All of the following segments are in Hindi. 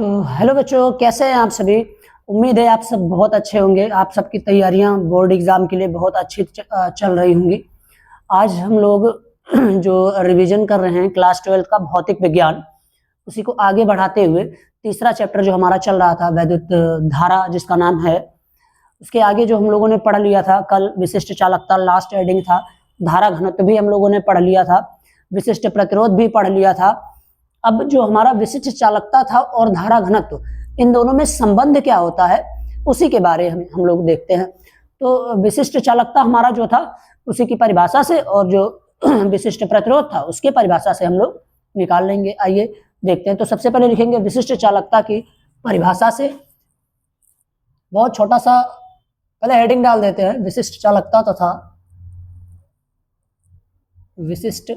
तो हेलो बच्चों, कैसे हैं आप सभी। उम्मीद है आप सब बहुत अच्छे होंगे। आप सबकी तैयारियां बोर्ड एग्जाम के लिए बहुत अच्छी चल रही होंगी। आज हम लोग जो रिवीजन कर रहे हैं क्लास 12 का भौतिक विज्ञान, उसी को आगे बढ़ाते हुए तीसरा चैप्टर जो हमारा चल रहा था वैद्युत धारा जिसका नाम है, उसके आगे जो हम लोगों ने पढ़ लिया था कल विशिष्ट चालकता लास्ट हेडिंग था, धारा घनत्व भी हम लोगों ने पढ़ लिया था, विशिष्ट प्रतिरोध भी पढ़ लिया था। अब जो हमारा विशिष्ट चालकता था और धारा घनत्व, इन दोनों में संबंध क्या होता है उसी के बारे में हम लोग देखते हैं। तो विशिष्ट चालकता हमारा जो था उसी की परिभाषा से, और जो विशिष्ट प्रतिरोध था उसके परिभाषा से हम लोग निकाल लेंगे। आइए देखते हैं। तो सबसे पहले लिखेंगे विशिष्ट चालकता की परिभाषा से। बहुत छोटा सा पहले हेडिंग डाल देते हैं, विशिष्ट चालकता तथा विशिष्ट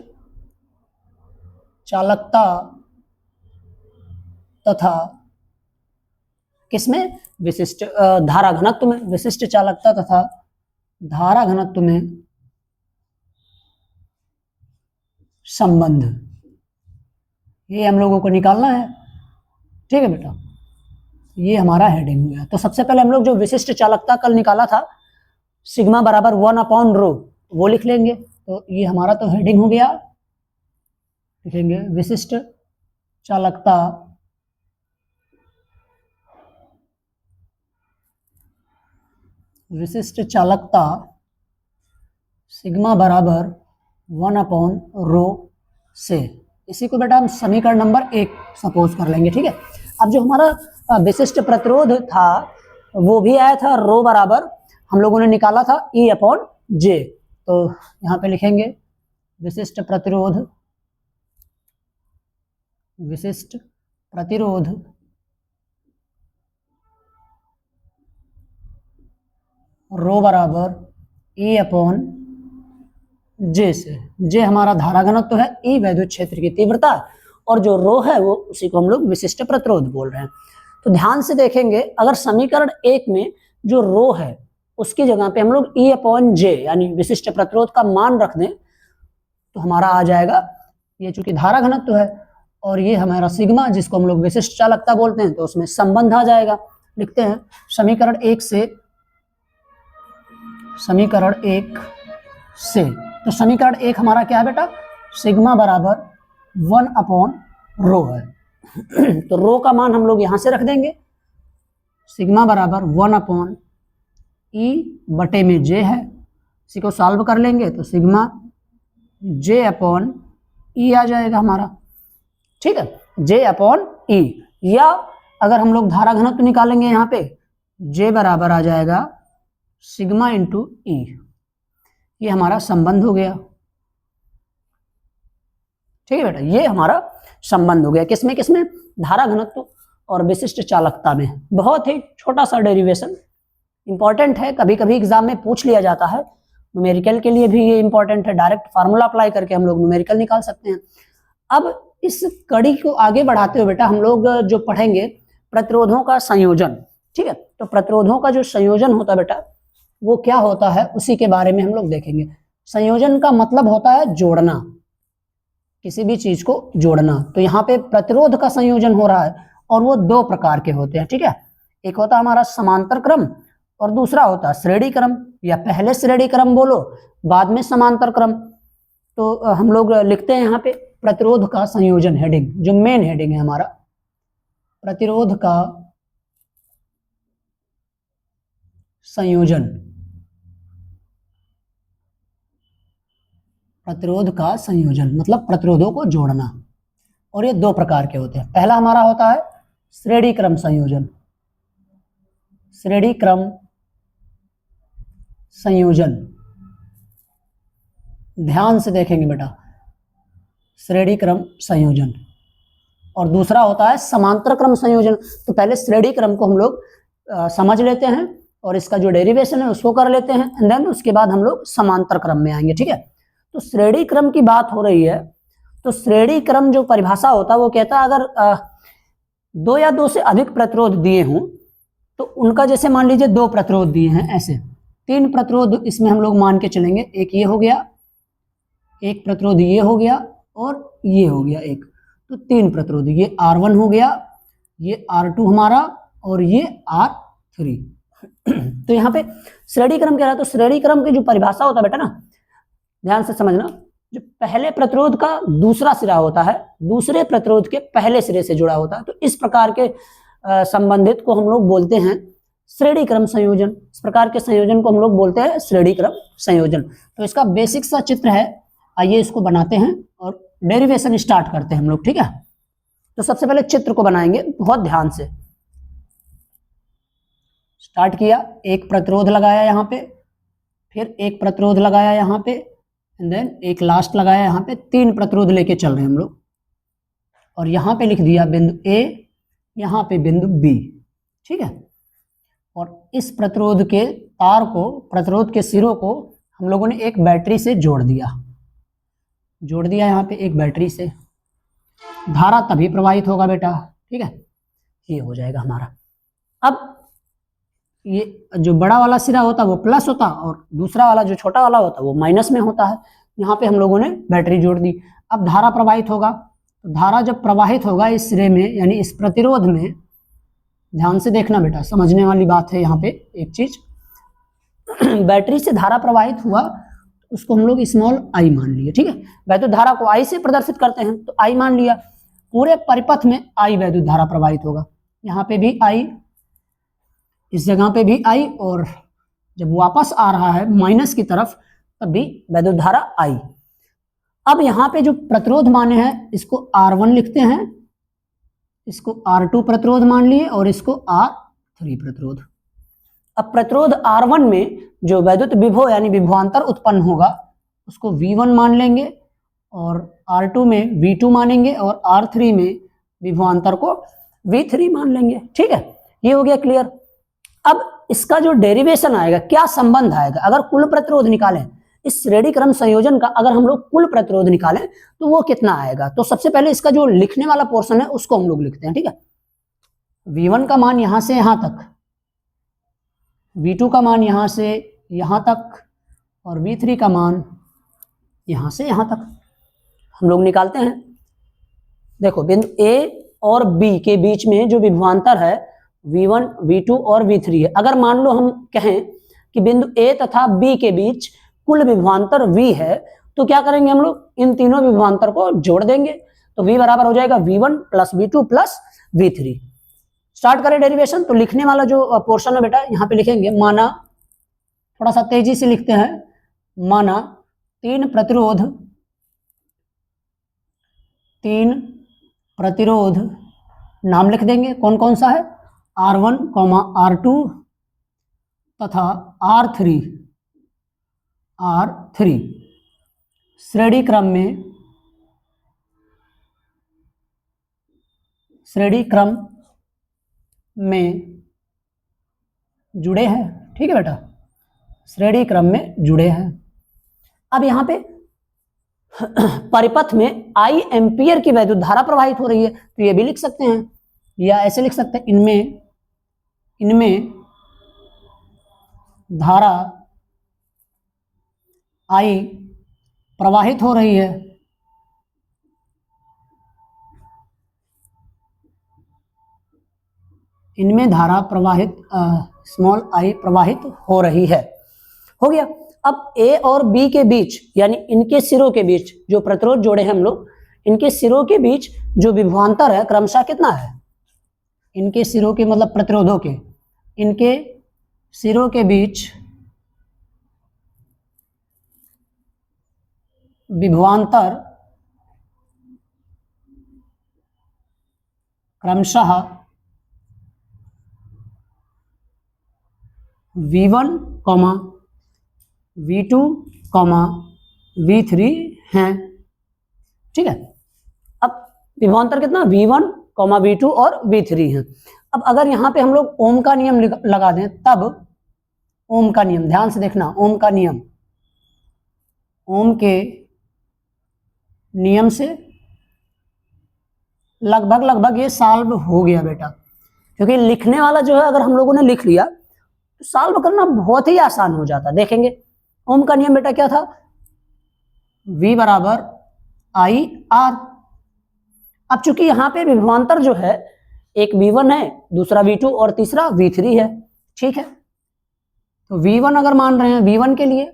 चालकता तथा किसमें, विशिष्ट धारा घनत्व में। विशिष्ट चालकता तथा धारा घनत्व में संबंध, ये हम लोगों को निकालना है। ठीक है बेटा, ये हमारा हेडिंग हो गया। तो सबसे पहले हम लोग जो विशिष्ट चालकता कल निकाला था, सिग्मा बराबर 1/ρ, वो लिख लेंगे। तो ये हमारा तो हेडिंग हो गया। लिखेंगे विशिष्ट चालकता सिग्मा बराबर 1/ρ से, इसी को बेटा हम समीकरण नंबर 1 सपोज कर लेंगे। ठीक है। अब जो हमारा विशिष्ट प्रतिरोध था वो भी आया था ρ बराबर, हम लोगों ने निकाला था E/J। तो यहाँ पे लिखेंगे विशिष्ट प्रतिरोध ρ बराबर E/J से। J हमारा धारा घनत्व है, E वैद्युत क्षेत्र की तीव्रता, और जो रो है वो उसी को हम लोग विशिष्ट प्रतिरोध बोल रहे हैं। तो ध्यान से देखेंगे, अगर समीकरण 1 में जो रो है उसकी जगह पे हम लोग E/J यानी विशिष्ट प्रतिरोध का मान रख दें तो हमारा आ जाएगा, ये चूंकि धारा घनत्व है और ये हमारा सिग्मा जिसको हम लोग विशिष्ट चालकता बोलते हैं, तो उसमें संबंध आ जाएगा। लिखते हैं समीकरण 1 से। तो समीकरण 1 हमारा क्या है बेटा, सिग्मा बराबर 1/ρ है। तो रो का मान हम लोग यहां से रख देंगे, सिग्मा बराबर 1/E/J है। इसी को सॉल्व कर लेंगे तो सिग्मा J/E आ जाएगा हमारा। ठीक है, J/E। या अगर हम लोग धारा घनत्व निकालेंगे यहाँ पे, J बराबर आ जाएगा सिग्मा इंटू E। ये हमारा संबंध हो गया। ठीक है बेटा, ये हमारा संबंध हो गया। किसमें किसमें, धारा घनत्व और विशिष्ट चालकता में। बहुत ही छोटा सा डेरिवेशन, इंपॉर्टेंट है, कभी कभी एग्जाम में पूछ लिया जाता है। न्यूमेरिकल के लिए भी ये इंपॉर्टेंट है, डायरेक्ट फार्मूला अप्लाई करके हम लोग न्यूमेरिकल निकाल सकते हैं। अब इस कड़ी को आगे बढ़ाते हुए बेटा हम लोग जो पढ़ेंगे प्रतिरोधों का संयोजन। ठीक है, तो प्रतिरोधों का जो संयोजन होता है बेटा वो क्या होता है उसी के बारे में हम लोग देखेंगे। संयोजन का मतलब होता है जोड़ना, किसी भी चीज को जोड़ना। तो यहाँ पे प्रतिरोध का संयोजन हो रहा है और वो दो प्रकार के होते हैं। ठीक है, एक होता है हमारा समांतर क्रम और दूसरा होता है श्रेणी क्रम, या पहले श्रेणी क्रम बोलो बाद में समांतर क्रम। तो हम लोग लिखते हैं यहाँ पे प्रतिरोध का संयोजन, हेडिंग जो मेन हेडिंग है हमारा, प्रतिरोध का संयोजन। प्रतिरोध का संयोजन मतलब प्रतिरोधों को जोड़ना, और ये दो प्रकार के होते हैं। पहला हमारा होता है श्रेणी क्रम संयोजन। श्रेणी क्रम संयोजन, ध्यान से देखेंगे बेटा, श्रेणी क्रम संयोजन। और दूसरा होता है समांतर क्रम संयोजन। तो पहले श्रेणी क्रम को हम लोग समझ लेते हैं और इसका जो डेरिवेशन है उसको कर लेते हैं, एंड देन उसके बाद हम लोग समांतर क्रम में आएंगे। ठीक है, तो श्रेणी क्रम की बात हो रही है। तो श्रेणी क्रम जो परिभाषा होता है वो कहता है अगर दो या दो से अधिक प्रतिरोध दिए हों, तो उनका जैसे मान लीजिए दो प्रतिरोध दिए हैं, ऐसे तीन प्रतिरोध इसमें हम लोग मान के चलेंगे। एक ये हो गया, एक प्रतिरोध ये हो गया, और ये हो गया एक। तो तीन प्रतिरोध, ये R1 हो गया, ये R2 हमारा और ये R3। तो यहाँ पे श्रेणी क्रम कह रहा है, तो श्रेणी क्रम की जो परिभाषा होता है बेटा ना, ध्यान से समझना, जो पहले प्रतिरोध का दूसरा सिरा होता है दूसरे प्रतिरोध के पहले सिरे से जुड़ा होता है, तो इस प्रकार के संबंधित को हम लोग बोलते हैं श्रेणी क्रम संयोजन। इस प्रकार के संयोजन को हम लोग बोलते हैं श्रेणी क्रम संयोजन। तो इसका बेसिक सा चित्र है, आइए इसको बनाते हैं और डेरिवेशन स्टार्ट करते हैं हम लोग, ठीक है। तो सबसे पहले चित्र को बनाएंगे बहुत ध्यान से। स्टार्ट किया, एक प्रतिरोध लगाया यहाँ पे, फिर एक प्रतिरोध लगाया यहाँ पे, एंड देन एक लास्ट लगाया यहाँ पे, 3 प्रतिरोध लेके चल रहे हैं हम लोग। और यहाँ पे लिख दिया बिंदु A, यहाँ पे बिंदु B, ठीक है। और इस प्रतिरोध के तार को, प्रतिरोध के सिरों को हम लोगों ने एक बैटरी से जोड़ दिया यहाँ पे एक बैटरी से। धारा तभी प्रवाहित होगा बेटा, ठीक है। ये हो जाएगा हमारा। अब ये जो बड़ा वाला सिरा होता है वो प्लस होता है और दूसरा वाला जो छोटा वाला होता है वो माइनस में होता है। यहाँ पे हम लोगों ने बैटरी जोड़ दी। अब धारा प्रवाहित होगा, तो धारा जब प्रवाहित होगा इस सिरे में यानी इस प्रतिरोध में, ध्यान से देखना बेटा, समझने वाली बात है यहाँ पे एक चीज। बैटरी से धारा प्रवाहित हुआ, उसको हम लोग स्मॉल आई मान लिए, ठीक है। वैद्युत धारा को आई से प्रदर्शित करते हैं, तो आई मान लिया। पूरे परिपथ में आई वैद्युत धारा प्रवाहित होगा, यहाँ पे भी आई, इस जगह पे भी आई, और जब वापस आ रहा है माइनस की तरफ तब भी वैद्युत धारा आई। अब यहाँ पे जो प्रतिरोध माने हैं इसको R1 लिखते हैं, इसको R2 प्रतिरोध मान लिए और इसको R3 प्रतिरोध। अब प्रतिरोध R1 में जो वैद्युत विभव यानी विभवांतर उत्पन्न होगा उसको V1 मान लेंगे, और R2 में V2 मानेंगे, और R3 में विभवांतर को V3 मान लेंगे, ठीक है। ये हो गया क्लियर। अब इसका जो डेरिवेशन आएगा, क्या संबंध आएगा, अगर कुल प्रतिरोध निकालें इस श्रेणी क्रम संयोजन का, अगर हम लोग कुल प्रतिरोध निकालें तो वो कितना आएगा। तो सबसे पहले इसका जो लिखने वाला पोर्शन है उसको हम लोग लिखते हैं, ठीक है। V1 का मान यहां से यहां तक, V2 का मान यहां से यहां तक, और V3 का मान यहां से यहां तक हम लोग निकालते हैं। देखो बिंदु A और B के बीच में जो विभवांतर है V1, V2 और V3 है। अगर मान लो हम कहें कि बिंदु A तथा B के बीच कुल विभवांतर V है, तो क्या करेंगे हम लोग, इन तीनों विभवांतर को जोड़ देंगे, तो V बराबर हो जाएगा V1 plus V2 plus V3। Start करें डेरिवेशन। तो लिखने वाला जो पोर्शन है बेटा यहाँ पे लिखेंगे, माना, थोड़ा सा तेजी से लिखते हैं, माना 3 प्रतिरोध नाम लिख देंगे, कौन कौन सा है, R1, R2 तथा R3 श्रेणी क्रम में जुड़े हैं, ठीक है बेटा, श्रेणी क्रम में जुड़े हैं। अब यहाँ पे परिपथ में I एम्पियर की वैद्युत धारा प्रवाहित हो रही है, तो ये भी लिख सकते हैं, या ऐसे लिख सकते हैं, इनमें धारा I प्रवाहित हो रही है, इनमें धारा प्रवाहित स्मॉल I प्रवाहित हो रही है। हो गया। अब A और B के बीच यानी इनके सिरों के बीच जो प्रतिरोध जोड़े हैं हम लोग, इनके सिरों के बीच जो विभवांतर है क्रमशः कितना है, इनके सिरों के मतलब प्रतिरोधों के, इनके सिरों के बीच विभवांतर क्रमशः V1, V2, V3 हैं, ठीक है। अब विभवांतर कितना, V1, V2 और V3 हैं। अब अगर यहाँ पे हम लोग ओम का नियम लगा दें, तब ओम का नियम, ध्यान से देखना, ओम का नियम, ओम के नियम से लगभग ये सॉल्व हो गया बेटा, क्योंकि लिखने वाला जो है अगर हम लोगों ने लिख लिया तो सॉल्व करना बहुत ही आसान हो जाता। देखेंगे ओम का नियम बेटा क्या था, V बराबर I R। अब चूंकि यहाँ पे विभवांतर जो है एक V1 है, दूसरा V2 और तीसरा V3 है। ठीक है, तो V1 अगर मान रहे हैं, V1 के लिए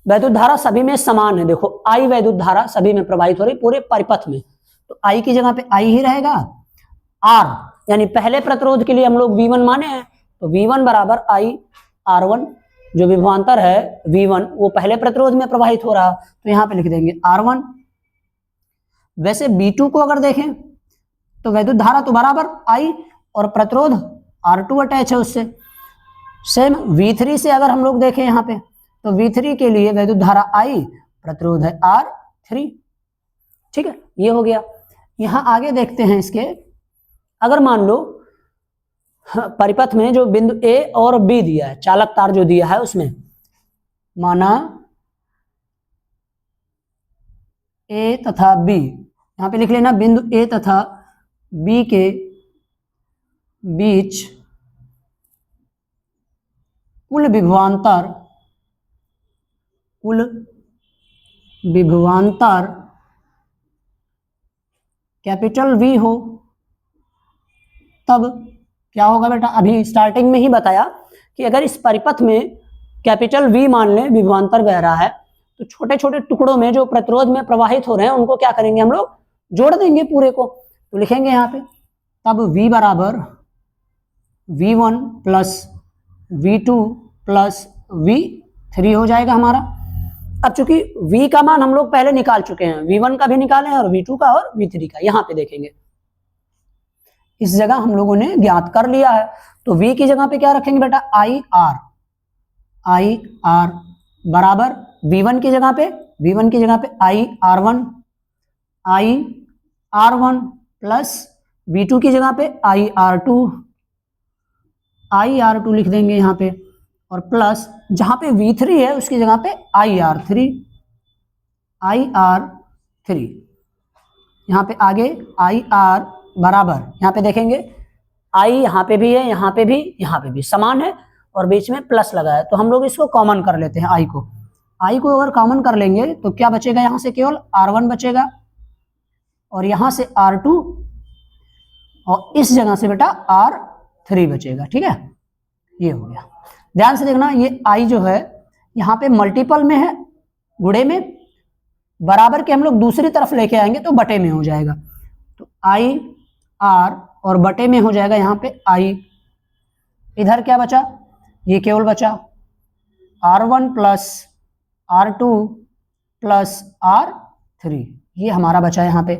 वैद्युत धारा सभी में समान है। देखो I वैद्युत धारा सभी में प्रवाहित हो रही पूरे परिपथ में, तो I की जगह पे I ही रहेगा। R यानी पहले प्रतिरोध के लिए हम लोग V1 माने हैं, तो V1 बराबर I R1, जो विभवांतर है V1 वो पहले प्रतिरोध में प्रवाहित हो रहा, तो यहां पे लिख देंगे R1। वैसे V2 को अगर देखें तो वैद्युत धारा तो बराबर I और प्रतिरोध R2 अटैच है उससे। सेम V3 से अगर हम लोग देखें यहाँ पे, तो V3 के लिए वैद्युत धारा I, प्रतिरोध है R3। ठीक है, ये हो गया। यहां आगे देखते हैं इसके, अगर मान लो परिपथ में जो बिंदु A और B दिया है, चालक तार जो दिया है उसमें माना A तथा B, यहां पे लिख लेना बिंदु A तथा B के बीच कुल विभवांतर कैपिटल V हो, तब क्या होगा बेटा? अभी स्टार्टिंग में ही बताया कि अगर इस परिपथ में कैपिटल V मान लें, विभवांतर बह रहा है, तो छोटे छोटे टुकड़ों में जो प्रतिरोध में प्रवाहित हो रहे हैं उनको क्या करेंगे हम लोग? जोड़ देंगे पूरे को। तो लिखेंगे यहाँ पे, तब V बराबर V1 plus V2 plus V3 हो जाएगा हमारा। अब चूंकि V का मान हम लोग पहले निकाल चुके हैं, V1 का भी निकाले हैं और V2 का और V3 का, यहाँ पे देखेंगे इस जगह हम लोगों ने ज्ञात कर लिया है। तो V की जगह पे क्या रखेंगे बेटा? I R बराबर V1 की जगह पे I R1 प्लस V2 की जगह पे I R2 लिख देंगे यहाँ पे, और प्लस जहां पे V3 है उसकी जगह पे I R3 यहाँ पे आगे I R बराबर, यहाँ पे देखेंगे I यहाँ पे भी है, यहाँ पे भी समान है और बीच में प्लस लगा है, तो हम लोग इसको कॉमन कर लेते हैं। I को अगर कॉमन कर लेंगे तो क्या बचेगा? यहाँ से केवल R1 बचेगा और यहाँ से R2 और इस जगह से बेटा R3 बचेगा। ठीक है, ये हो गया। ध्यान से देखना, ये I जो है यहाँ पे मल्टीपल में है, गुणे में, बराबर के हम लोग दूसरी तरफ लेके आएंगे तो बटे में हो जाएगा। तो I R और बटे में हो जाएगा यहाँ पे I। इधर क्या बचा? ये केवल बचा R1 plus R2 plus R3, ये हमारा बचा यहाँ पे।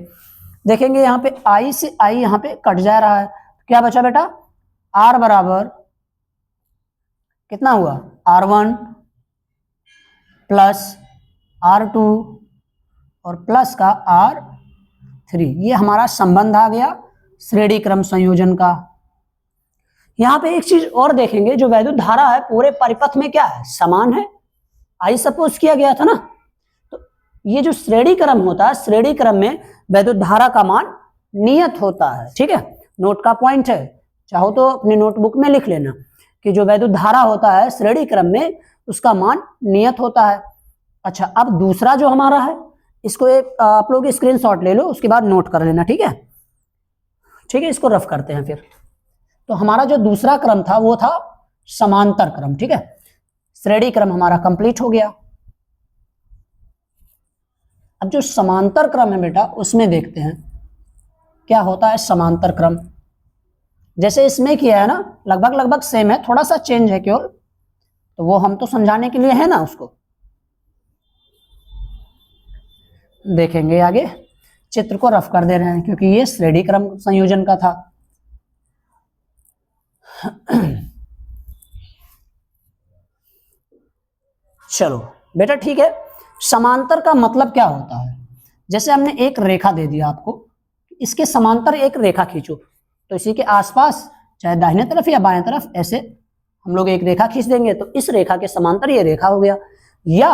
देखेंगे यहाँ पे I से I यहाँ पे कट जा रहा है, क्या बचा बेटा? R बराबर कितना हुआ? R1 प्लस R2 और प्लस का R3, ये हमारा संबंध आ गया श्रेणी क्रम संयोजन का। यहां पे एक चीज और देखेंगे, जो वैद्युत धारा है पूरे परिपथ में क्या है? समान है। आई सपोज किया गया था ना, तो ये जो श्रेणी क्रम होता है, श्रेणी क्रम में वैद्युत धारा का मान नियत होता है। ठीक है, नोट का पॉइंट है, चाहो तो अपनी नोटबुक में लिख लेना कि जो वैद्युत धारा होता है श्रेणी क्रम में उसका मान नियत होता है। अच्छा, अब दूसरा जो हमारा है, इसको एक आप लोग स्क्रीनशॉट ले लो, उसके बाद नोट कर लेना। ठीक है, इसको रफ करते हैं फिर। तो हमारा जो दूसरा क्रम था वो था समांतर क्रम। ठीक है, श्रेणी क्रम हमारा कंप्लीट हो गया। अब जो समांतर क्रम है बेटा, उसमें देखते हैं क्या होता है समांतर क्रम। जैसे इसमें किया है ना, लगभग सेम है, थोड़ा सा चेंज है केवल, तो वो हम तो समझाने के लिए है ना, उसको देखेंगे आगे। चित्र को रफ कर दे रहे हैं क्योंकि ये श्रेणी क्रम संयोजन का था। चलो बेटा, ठीक है। समांतर का मतलब क्या होता है? जैसे हमने एक रेखा दे दिया आपको, इसके समांतर एक रेखा खींचो, तो इसी के आसपास चाहे दाहिने तरफ या बाएं तरफ ऐसे हम लोग एक रेखा खींच देंगे, तो इस रेखा के समांतर ये रेखा हो गया। या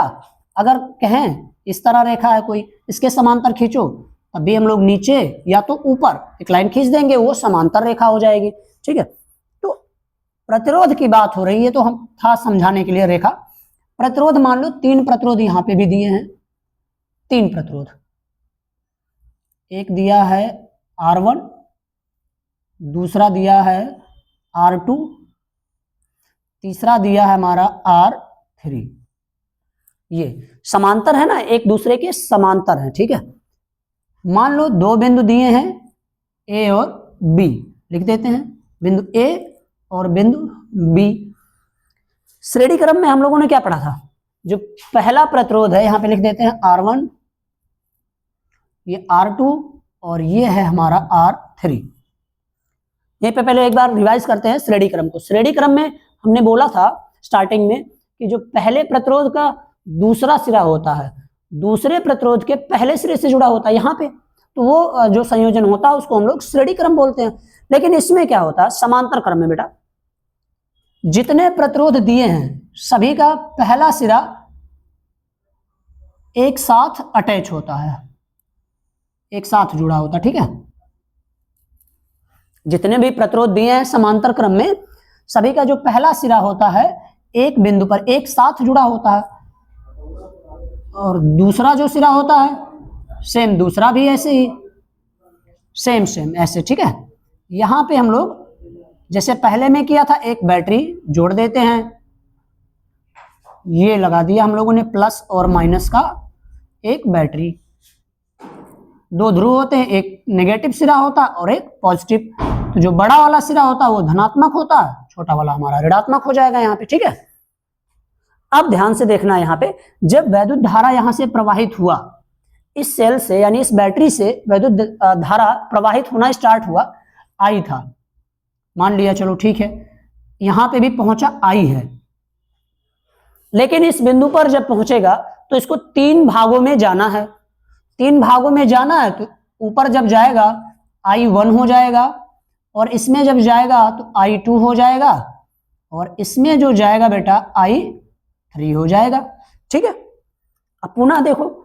अगर कहें इस तरह रेखा है कोई, इसके समांतर खींचो, तब भी हम लोग नीचे या तो ऊपर एक लाइन खींच देंगे, वो समांतर रेखा हो जाएगी। ठीक है, तो प्रतिरोध की बात हो रही है, तो हम था समझाने के लिए रेखा। प्रतिरोध मान लो 3 प्रतिरोध यहां पे भी दिए हैं, 3 प्रतिरोध, एक दिया है R1, दूसरा दिया है R2, तीसरा दिया है हमारा R3। ये समांतर है ना, एक दूसरे के समांतर है, ठीक है। मान लो दो बिंदु दिए हैं A और B, लिख देते हैं बिंदु A और बिंदु B। श्रेणी क्रम में हम लोगों ने क्या पढ़ा था, जो पहला प्रतिरोध है यहां पे लिख देते हैं R1, ये R2 और ये है हमारा R3। यहीं पे पहले एक बार रिवाइज करते हैं श्रेणी क्रम को। श्रेणी क्रम में हमने बोला था स्टार्टिंग में कि जो पहले प्रतिरोध का दूसरा सिरा होता है दूसरे प्रतिरोध के पहले सिरे से जुड़ा होता है यहाँ पे, तो वो जो संयोजन होता है उसको हम लोग श्रेणी क्रम बोलते हैं। लेकिन इसमें क्या होता है, समांतर क्रम में बेटा जितने प्रतिरोध दिए हैं सभी का पहला सिरा एक साथ अटैच होता है, एक साथ जुड़ा होता है, ठीक है। जितने भी प्रतिरोध दिए हैं समांतर क्रम में सभी का जो पहला सिरा होता है एक बिंदु पर एक साथ जुड़ा होता है, और दूसरा जो सिरा होता है सेम दूसरा भी ऐसे ही सेम ऐसे, ठीक है। यहां पे हम लोग जैसे पहले में किया था एक बैटरी जोड़ देते हैं, ये लगा दिया हम लोगों ने प्लस और माइनस का एक बैटरी। दो ध्रुव होते हैं, एक नेगेटिव सिरा होता है और एक पॉजिटिव। तो जो बड़ा वाला सिरा होता है वो धनात्मक होता है, छोटा वाला हमारा ऋणात्मक हो जाएगा यहाँ पे, ठीक है। अब ध्यान से देखना यहाँ पे, जब वैद्युत धारा यहां से प्रवाहित हुआ इस सेल से यानी इस बैटरी से वैद्युत धारा प्रवाहित होना स्टार्ट हुआ, आई था, मान लिया, चलो ठीक है, यहां पे भी पहुंचा आई है। लेकिन इस बिंदु पर जब पहुंचेगा तो इसको तीन भागों में जाना है, तीन भागों में जाना है। तो ऊपर जब जाएगा I1 हो जाएगा, और इसमें जब जाएगा तो I2 हो जाएगा, और इसमें जो जाएगा बेटा I3 हो जाएगा, ठीक है। अब पुनः देखो,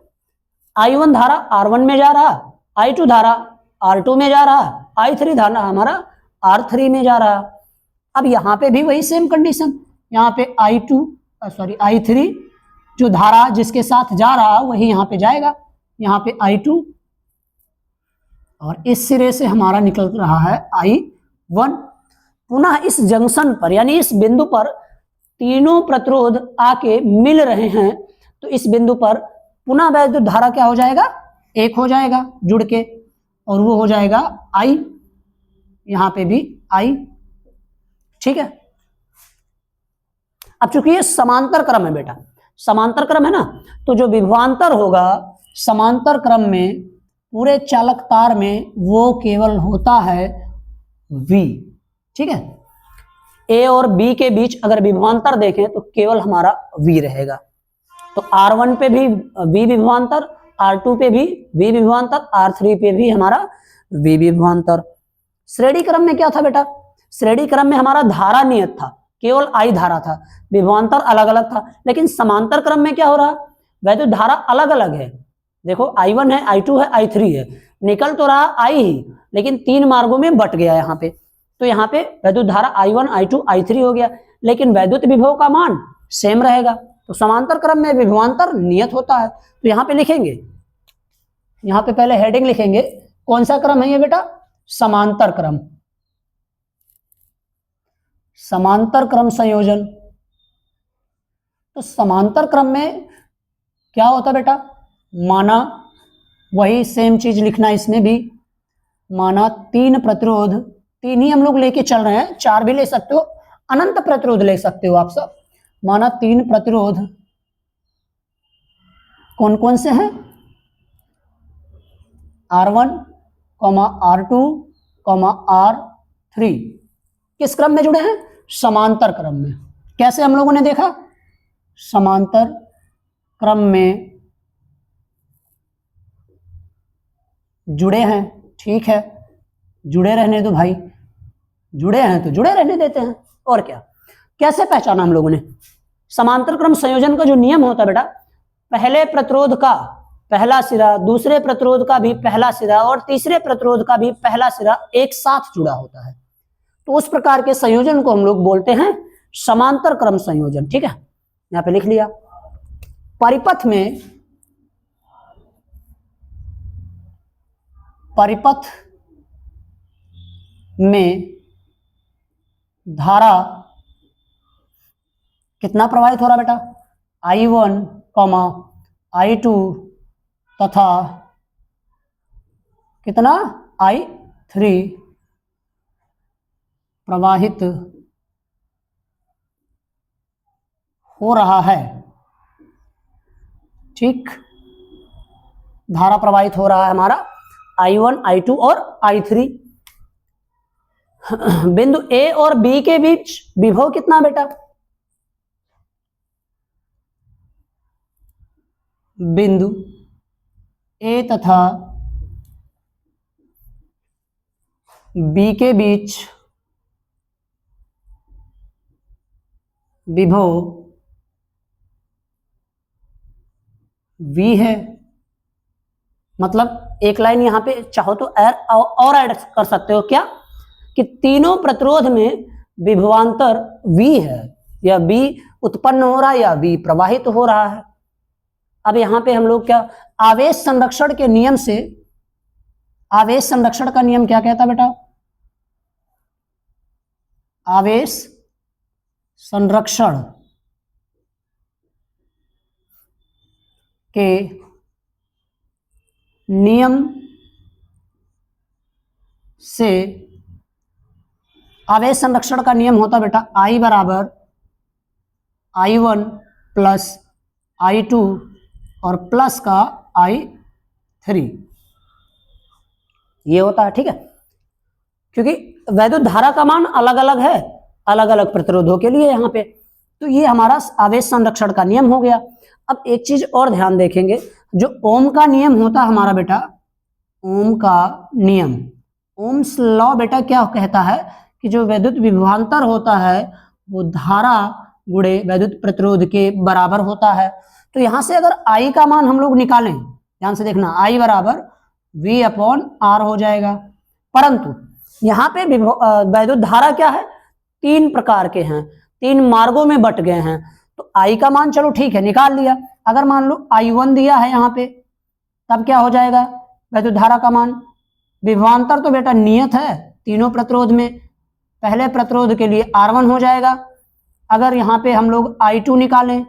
I1 धारा R1 में जा रहा, I2 धारा R2 में जा रहा, I3 धारा हमारा R3 में जा रहा। अब यहाँ पे भी वही सेम कंडीशन, यहाँ पे I3 जो धारा जिसके साथ जा रहा वही यहाँ पे जाएगा, यहाँ पे I2, और इस सिरे से हमारा निकल रहा है I1। पुनः इस जंक्शन पर यानी इस बिंदु पर तीनों प्रतिरोध आके मिल रहे हैं, तो इस बिंदु पर पुनः वैद्युत धारा क्या हो जाएगा, एक हो जाएगा जुड़ के, और वो हो जाएगा I, यहां पे भी I, ठीक है। अब चूंकि ये समांतर क्रम है बेटा, समांतर क्रम है ना, तो जो विभवांतर होगा समांतर क्रम में पूरे चालक तार में वो केवल होता है V, ठीक है। A और B के बीच अगर विभवांतर देखें तो केवल हमारा V रहेगा। तो R1 पे भी V विभवांतर, R2 पे भी V विभवांतर, R3 पे भी हमारा V विभवांतर। श्रेणी क्रम में क्या था बेटा, श्रेणी क्रम में हमारा धारा नियत था, केवल I धारा था, विभवांतर अलग अलग था। लेकिन समांतर क्रम में क्या हो रहा, वैद्युत धारा अलग अलग है। देखो I1 है, I2 है, I3 है, निकल तो रहा I ही, लेकिन तीन मार्गों में बट गया यहाँ पे। तो यहाँ पे वैद्युत धारा I1, I2, I3 हो गया, लेकिन वैद्युत विभव का मान सेम रहेगा। तो समांतर क्रम में विभवांतर नियत होता है। तो यहाँ पे लिखेंगे, यहाँ पे पहले हेडिंग लिखेंगे, कौन सा क्रम है ये बेटा, समांतर क्रम, समांतर क्रम संयोजन। तो समांतर क्रम में क्या होता बेटा, माना वही सेम चीज लिखना इसमें भी, माना तीन प्रतिरोध, तीन ही हम लोग लेके चल रहे हैं, चार भी ले सकते हो, अनंत प्रतिरोध ले सकते हो आप सब। माना तीन प्रतिरोध कौन कौन से हैं, R1, R2, R3 किस क्रम में जुड़े हैं, समांतर क्रम में। कैसे हम लोगों ने देखा, समांतर क्रम में जुड़े हैं, ठीक है, जुड़े रहने दो भाई, जुड़े हैं तो जुड़े रहने देते हैं, और क्या। कैसे पहचाना हम लोगों ने, समांतर क्रम संयोजन का जो नियम होता है बेटा, पहले प्रतिरोध का पहला सिरा, दूसरे प्रतिरोध का भी पहला सिरा, और तीसरे प्रतिरोध का भी पहला सिरा एक साथ जुड़ा होता है। तो उस प्रकार के संयोजन को हम लोग बोलते हैं समांतर क्रम संयोजन, ठीक है। यहां पे लिख लिया। परिपथ में, परिपथ में धारा कितना प्रवाहित हो रहा बेटा, I1, I2 तथा कितना I3 प्रवाहित हो रहा है। ठीक, धारा प्रवाहित हो रहा है हमारा I1, I2 और I3। बिंदु A और B के बीच विभव कितना बेटा, बिंदु A तथा B के बीच विभव V है। मतलब एक लाइन यहां पे चाहो तो और ऐड कर सकते हो क्या, कि तीनों प्रतिरोध में विभवांतर V है, या V उत्पन्न हो रहा है या V प्रवाहित हो रहा है। अब यहां पे हम लोग क्या, आवेश संरक्षण के नियम से, आवेश संरक्षण का नियम क्या कहता बेटा, आवेश संरक्षण के नियम से, आवेश संरक्षण का नियम होता बेटा I बराबर I1 प्लस I2 और प्लस का I3, ये होता है। ठीक है, क्योंकि वैद्युत धारा का मान अलग अलग है अलग अलग प्रतिरोधों के लिए यहाँ पे, तो ये हमारा आवेश संरक्षण का नियम हो गया। अब एक चीज और ध्यान देखेंगे, जो ओम का नियम होता है हमारा बेटा, ओम का नियम, ओम्स लॉ बेटा क्या कहता है कि जो वैद्युत विभवांतर होता है वो धारा गुणे वैद्युत प्रतिरोध के बराबर होता है। तो यहां से अगर I का मान हम लोग निकालें, ध्यान से देखना, I बराबर V/R हो जाएगा। परंतु यहाँ पे वैद्युत धारा क्या है, तीन प्रकार के हैं, तीन मार्गों में बट गए हैं। तो I का मान चलो ठीक है निकाल लिया, अगर मान लो I1 दिया है यहाँ पे, तब क्या हो जाएगा वैद्युत धारा का मान, विभवांतर तो बेटा नियत है तीनों प्रतिरोध में, पहले प्रतिरोध के लिए R1 हो जाएगा। अगर यहाँ पे हम लोग I2 निकालें,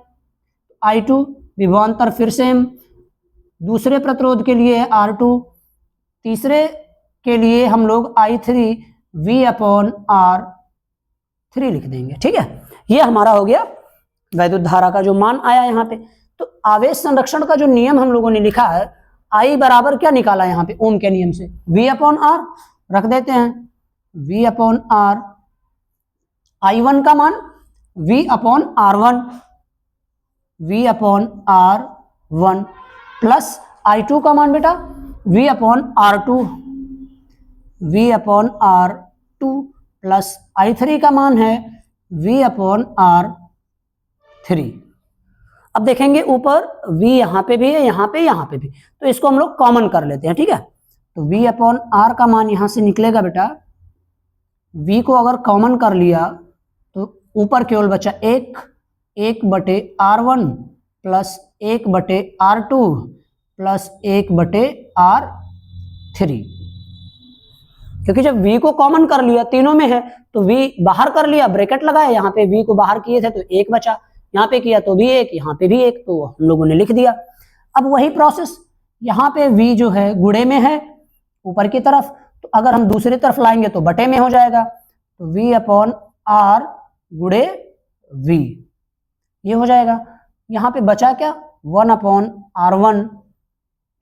I2 विभवांतर फिर से हम दूसरे प्रतिरोध के लिए R2, तीसरे के लिए हम लोग I3 V/R3 लिख देंगे। ठीक है, ये हमारा हो गया वैद्युत धारा का जो मान आया यहाँ पे। तो आवेश संरक्षण का जो नियम हम लोगों ने लिखा है, I बराबर क्या निकाला यहाँ पे ओम के नियम से, V/R रख देते हैं, V/R, I1 का मान V/R1, V/R1 प्लस I2 का मान बेटा V/R2, V/R2 प्लस I3 का मान है V/R3। अब देखेंगे ऊपर V यहाँ पे भी है, यहाँ पे भी, तो इसको हम लोग कॉमन कर लेते हैं। ठीक है, तो V/R का मान यहाँ से निकलेगा बेटा, V को अगर कॉमन कर लिया तो ऊपर केवल बचा 1/R1 plus 1/R2 plus 1/R3, क्योंकि जब V को कॉमन कर लिया तीनों में है तो V बाहर कर लिया, ब्रैकेट लगाया, यहाँ पे V को बाहर किए थे तो 1 बचा, यहाँ पे किया तो भी 1, यहाँ पे भी 1, तो हम लोगों ने लिख दिया। अब वही प्रोसेस यहाँ पे V जो है गुणे में है ऊपर की तरफ, तो अगर हम दूसरी तरफ लाएंगे तो बटे में हो जाएगा, तो V/R गुणे V ये हो जाएगा। यहाँ पे बचा क्या, 1/R1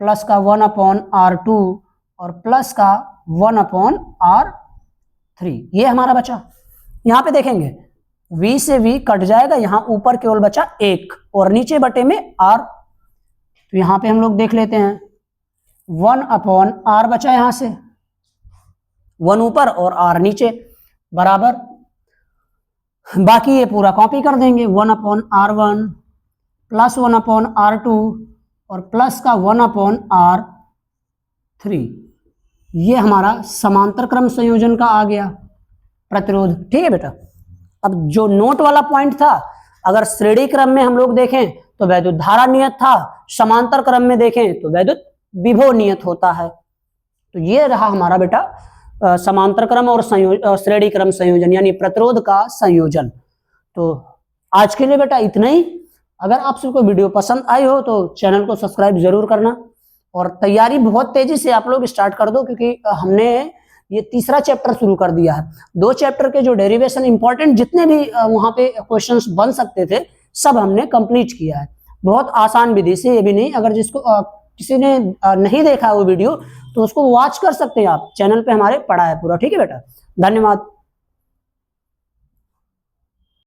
प्लस का 1/R2 और प्लस का 1/R3, ये हमारा बचा। यहाँ पे देखेंगे V से V कट जाएगा, यहाँ ऊपर केवल बचा 1 और नीचे बटे में R, तो यहाँ पे हम लोग देख लेते हैं 1/R बचा, यहाँ से 1 ऊपर और R नीचे बराबर, बाकी ये पूरा कॉपी कर देंगे, 1/R1 प्लस 1/R2 और प्लस का 1/R3, ये हमारा समांतर क्रम संयोजन का आ गया प्रतिरोध। ठीक है बेटा, अब जो नोट वाला पॉइंट था, अगर श्रेणी क्रम में हम लोग देखें तो वैद्युत धारा नियत था, समांतर क्रम में देखें तो वैद्युत विभव नियत होता है। तो ये रहा हमारा बेटा समांतर क्रम और श्रेणी क्रम संयोजन यानी प्रतिरोध का संयोजन। तो आज के लिए बेटा इतना ही। अगर आप सबको वीडियो पसंद आई हो तो चैनल को सब्सक्राइब जरूर करना, और तैयारी बहुत तेजी से आप लोग स्टार्ट कर दो, क्योंकि हमने ये तीसरा चैप्टर शुरू कर दिया है। 2 चैप्टर के जो डेरिवेशन इंपॉर्टेंट जितने भी वहां पे क्वेश्चंस बन सकते थे सब हमने कंप्लीट किया है, बहुत आसान विधि से। ये भी नहीं, अगर जिसको किसी ने नहीं देखा वो वीडियो तो उसको वॉच कर सकते हैं आप, चैनल पे हमारे पड़ा है पूरा। ठीक है बेटा, धन्यवाद।